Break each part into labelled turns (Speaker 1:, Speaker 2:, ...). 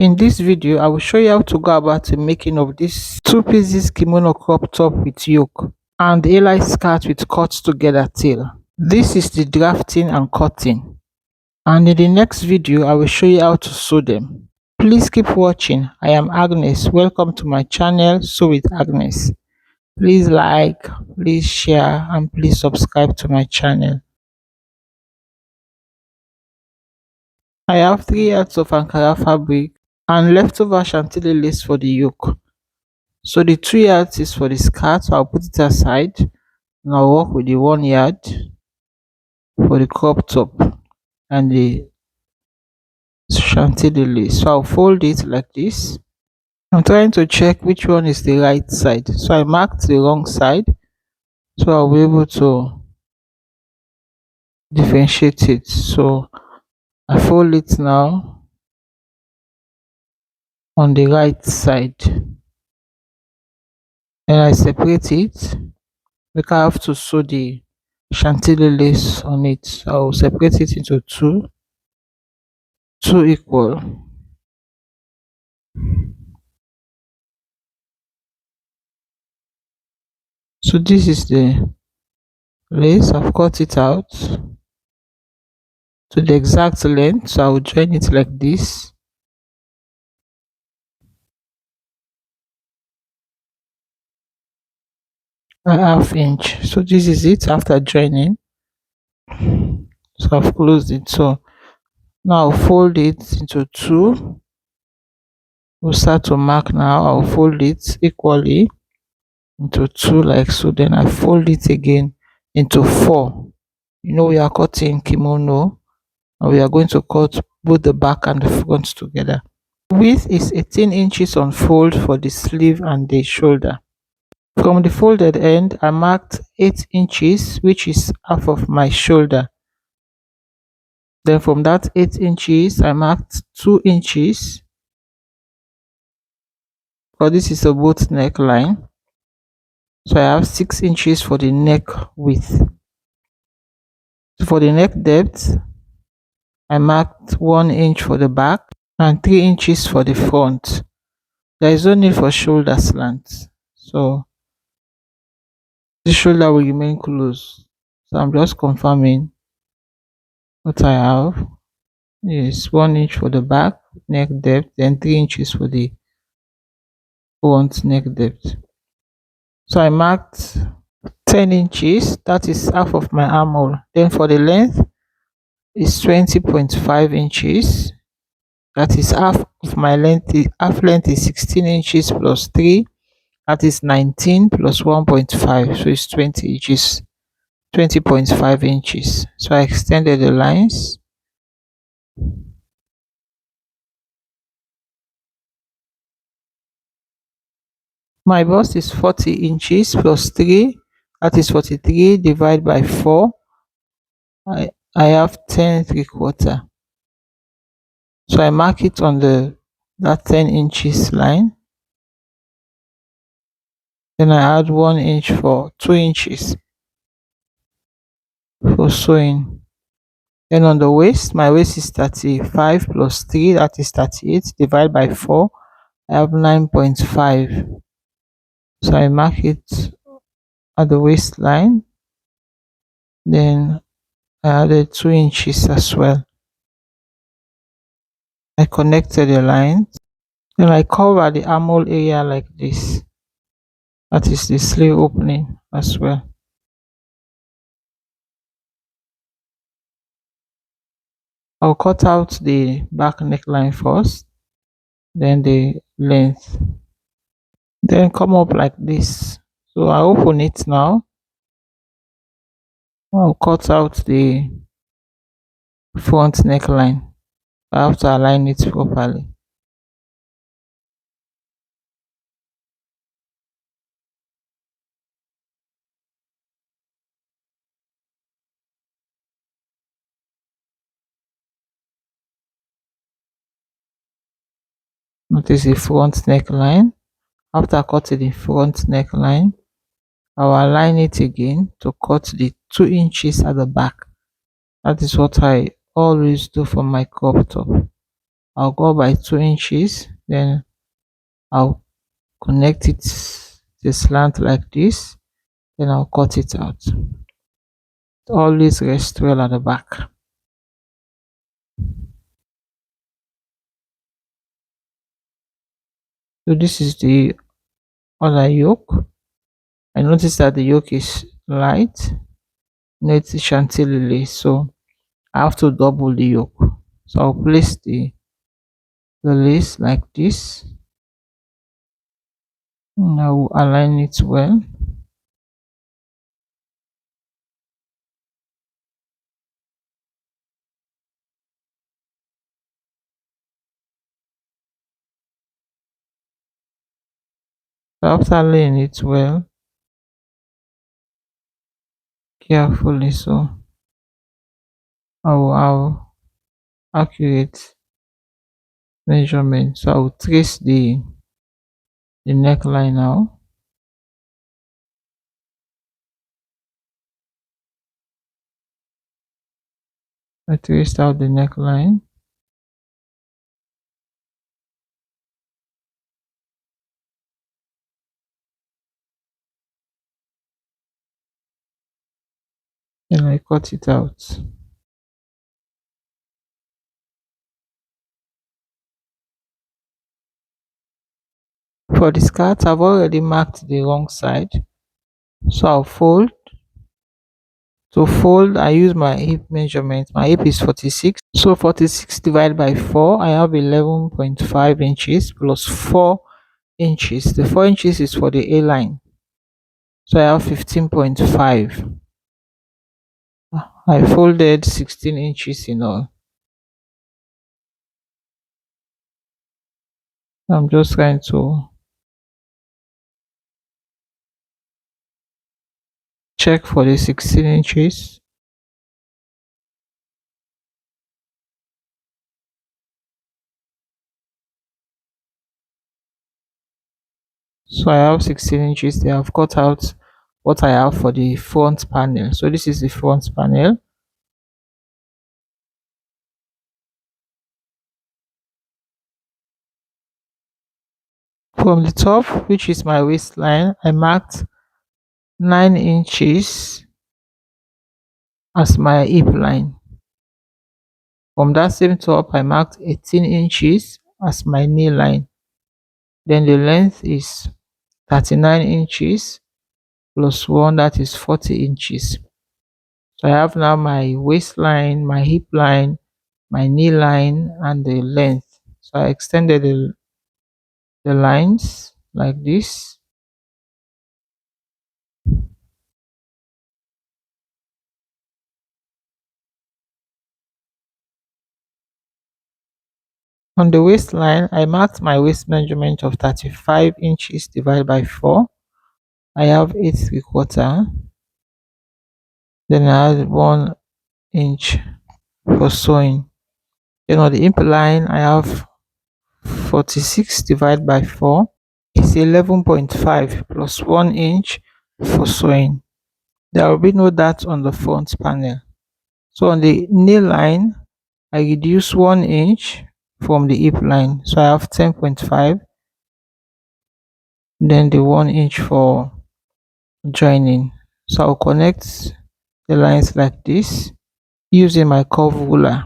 Speaker 1: In this video, I will show you how to go about the making of this two pieces kimono crop top with yoke and a skirt with cut together tail. This is the drafting and cutting, and in the next video I will show you how to sew them. Please keep watching. I am Agnes. Welcome to my channel, Sew with Agnes. Please like, please share, and please subscribe to my channel. I have 3 yards of Ankara fabric and leftover chantilly lace for the yoke. So the 2 yards is for the skirt, so I'll put it aside and I'll work with the 1 yard for the crop top and the chantilly lace. So I'll fold it like this. I'm trying to check which one is the right side. So I marked the wrong side, so I'll be able to differentiate it. So I fold it now on the right side. Then I separate it because I have to sew the chantilly lace on it. So I'll separate it into two equal. So this is the lace. I've cut it out to the exact length, so I will join it like this. A half inch. So this is it after joining. So I've closed it. So now I'll fold it into two. We'll start to mark now. I'll fold it equally into two like so. Then I fold it again into four. You know, we are cutting kimono and we are going to cut both the back and the front together. Width is 18 inches on fold for the sleeve and the shoulder. From the folded end, I marked 8 inches, which is half of my shoulder. Then from that 8 inches, I marked 2 inches, because this is a boat neckline. So I have 6 inches for the neck width. For the neck depth, I marked 1 inch for the back and 3 inches for the front. There is no need for shoulder slant, so the shoulder will remain closed. So I'm just confirming what I have is 1 inch for the back neck depth, then 3 inches for the front neck depth. So I marked 10 inches, that is half of my armhole. Then for the length is 20.5 inches, that is half of my length. Half length is 16 inches plus 3, that is 19 plus 1.5, so it's 20 inches, 20.5 inches. So I extended the lines. My bust is 40 inches plus 3, that is 43, divided by 4. I have 10 3/4. So I mark it on that 10 inches line. Then I add 1 inch for 2 inches for sewing. Then on the waist, my waist is 35 plus 3, that is 38, divided by 4. I have 9.5. So I mark it at the waistline. Then I added 2 inches as well. I connected the lines. Then I cover the armhole area like this. That is the sleeve opening as well. I'll cut out the back neckline first, then the length, then come up like this. So I open it now. I'll cut out the front neckline. I have to align it properly. Notice the front neckline. After cutting the front neckline, I'll align it again to cut the 2 inches at the back. That is what I always do for my crop top. I'll go by 2 inches, then I'll connect it the slant like this, then I'll cut it out. Always rest well at the back. So this is the other yoke. I noticed that the yoke is light. No, it's chantilly, so I have to double the yoke. So I'll place the lace like this, and I will align it well. So after laying it well carefully, so I will have accurate measurement. So I will trace the neckline now. I traced out the neckline. Then I cut it out. For the skirt, I've already marked the wrong side. So I'll fold. To fold, I use my hip measurement. My hip is 46. So 46 divided by 4, I have 11.5 inches plus 4 inches. The 4 inches is for the A line. So I have 15.5. I folded 16 inches in all. I'm just trying to check for the 16 inches. So I have 16 inches there. I've cut out what I have for the front panel. So this is the front panel. From the top, which is my waistline, I marked 9 inches as my hip line. From that same top, I marked 18 inches as my knee line. Then the length is 39 inches plus 1, that is 40 inches. So I have now my waistline, my hip line, my knee line, and the length. So I extended the lines like this. On the waistline, I marked my waist measurement of 35 inches divided by 4. I have 8 3/4. Then I add 1 inch for sewing. Then on the hip line, I have 46 divided by 4 is 11.5 plus 1 inch for sewing. There will be no dart on the front panel. So on the knee line, I reduce 1 inch from the hip line. So I have 10.5. Then the 1 inch for joining. So I'll connect the lines like this using my curve ruler.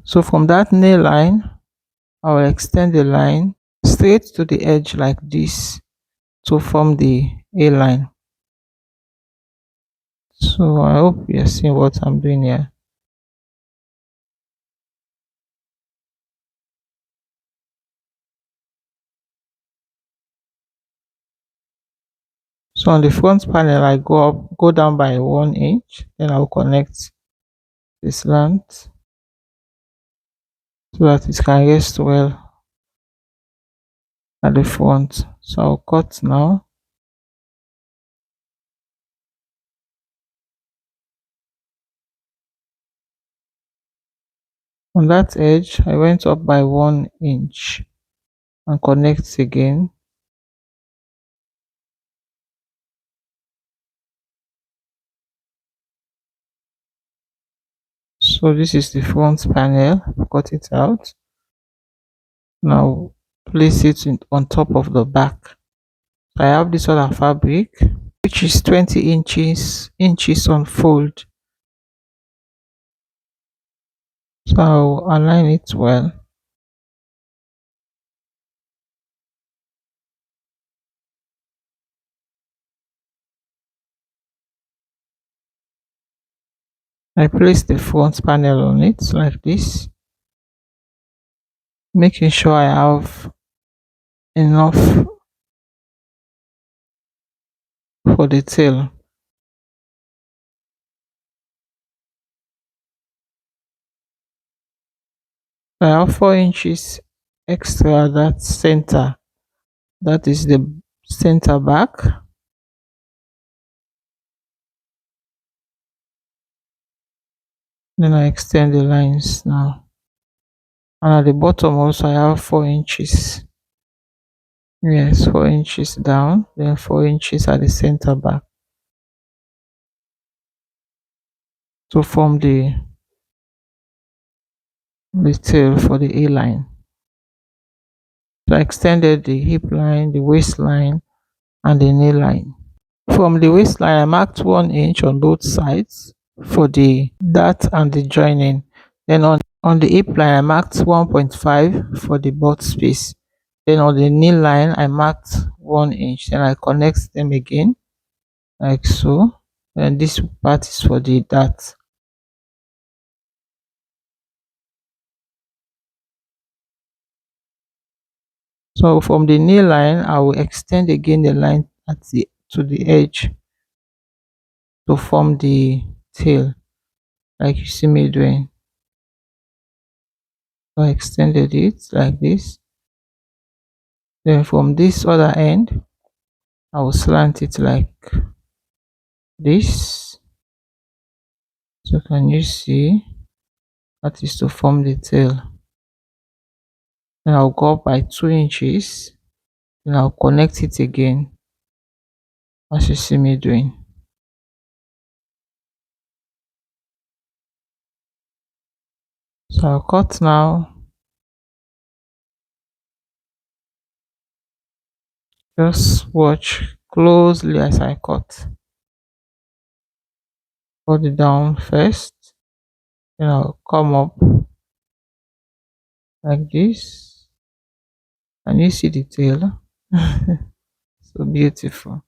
Speaker 1: So from that nail line, I will extend the line straight to the edge like this to form the A line. So I hope you're seeing what I'm doing here. So on the front panel, I go down by 1 inch, then I'll connect the slant so that it can rest well at the front. So I'll cut now. On that edge, I went up by 1 inch and connect again. So this is the front panel. Cut it out. Now place it on top of the back. So I have this other fabric which is 20 inches on fold. So I'll align it well. I place the front panel on it like this, making sure I have enough for the tail. I have 4 inches extra that center. That is the center back. Then I extend the lines now. And at the bottom also I have 4 inches. Yes, 4 inches down, then 4 inches at the center back to form the tail for the A line. So I extended the hip line, the waistline, and the knee line. From the waistline, I marked 1 inch on both sides for the dart and the joining. Then on the hip line, I marked 1.5 for the butt space. Then on the knee line, I marked 1 inch. Then I connect them again like so. And this part is for the dart. So from the knee line, I will extend again the line at the to the edge to form the tail, like you see me doing. So I extended it like this. Then from this other end, I will slant it like this. So can you see? That is to form the tail. Then I'll go up by 2 inches. Then I'll connect it again, as you see me doing. So I'll cut now. Just watch closely as I cut. Cut it down first. Then I'll come up like this. And you see the tail? So beautiful.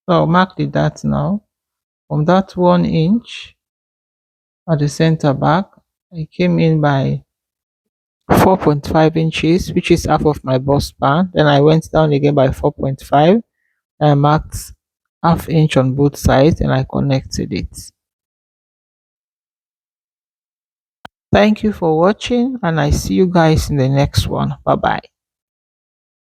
Speaker 1: So I'll mark the dart now. From that 1 inch at the center back, I came in by 4.5 inches, which is half of my bust span. Then I went down again by 4.5. I marked half inch on both sides and I connected it. Thank you for watching, and I see you guys in the next one. Bye bye.